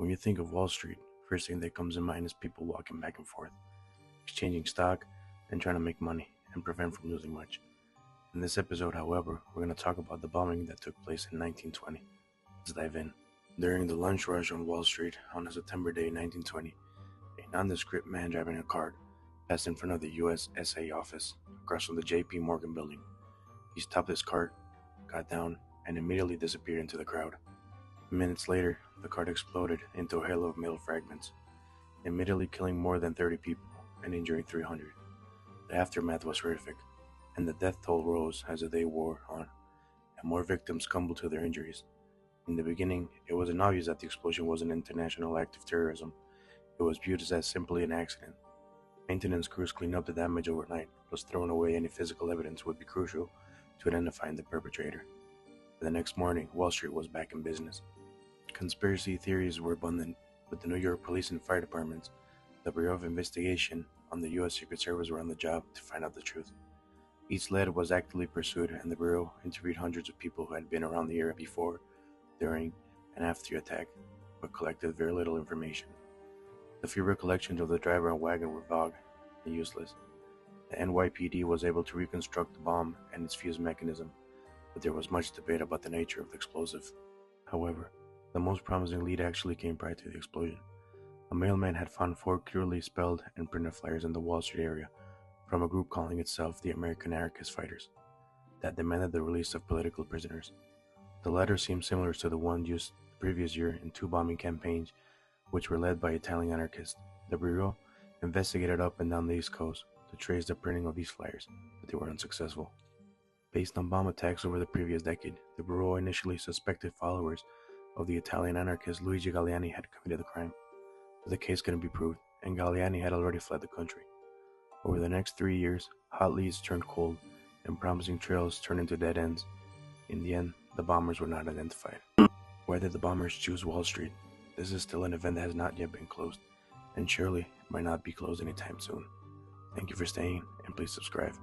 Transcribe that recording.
When you think of Wall Street, first thing that comes in mind is people walking back and forth, exchanging stock and trying to make money and prevent from losing much. In this episode, however, we're going to talk about the bombing that took place in 1920. Let's dive in. During the lunch rush on Wall Street on a September day 1920, a nondescript man driving a cart passed in front of the USA office across from the JP Morgan building. He stopped his cart, got down, and immediately disappeared into the crowd. Minutes later, the cart exploded into a hail of metal fragments, immediately killing more than 30 people and injuring 300. The aftermath was horrific, and the death toll rose as the day wore on, and more victims succumbed to their injuries. In the beginning, it wasn't obvious that the explosion was an international act of terrorism. It was viewed as simply an accident. Maintenance crews cleaned up the damage overnight, plus throwing away any physical evidence would be crucial to identifying the perpetrator. The next morning, Wall Street was back in business. Conspiracy theories were abundant, with the New York Police and Fire Departments, the Bureau of Investigation, and the U.S. Secret Service were on the job to find out the truth. Each lead was actively pursued, and the Bureau interviewed hundreds of people who had been around the area before, during, and after the attack, but collected very little information. The few recollections of the driver and wagon were vague and useless. The NYPD was able to reconstruct the bomb and its fuse mechanism, but there was much debate about the nature of the explosive. However, the most promising lead actually came prior to the explosion. A mailman had found 4 clearly spelled and printed flyers in the Wall Street area from a group calling itself the American Anarchist Fighters that demanded the release of political prisoners. The letters seemed similar to the one used the previous year in 2 bombing campaigns, which were led by Italian anarchists. The Bureau investigated up and down the East Coast to trace the printing of these flyers, but they were unsuccessful. Based on bomb attacks over the previous decade, the Bureau initially suspected followers of the Italian anarchist Luigi Galliani had committed the crime, but the case couldn't be proved, and Galliani had already fled the country. Over the next 3 years, hot leads turned cold, and promising trails turned into dead ends. In the end, the bombers were not identified. Why did the bombers choose Wall Street? This is still an event that has not yet been closed, and surely might not be closed anytime soon. Thank you for staying, and please subscribe.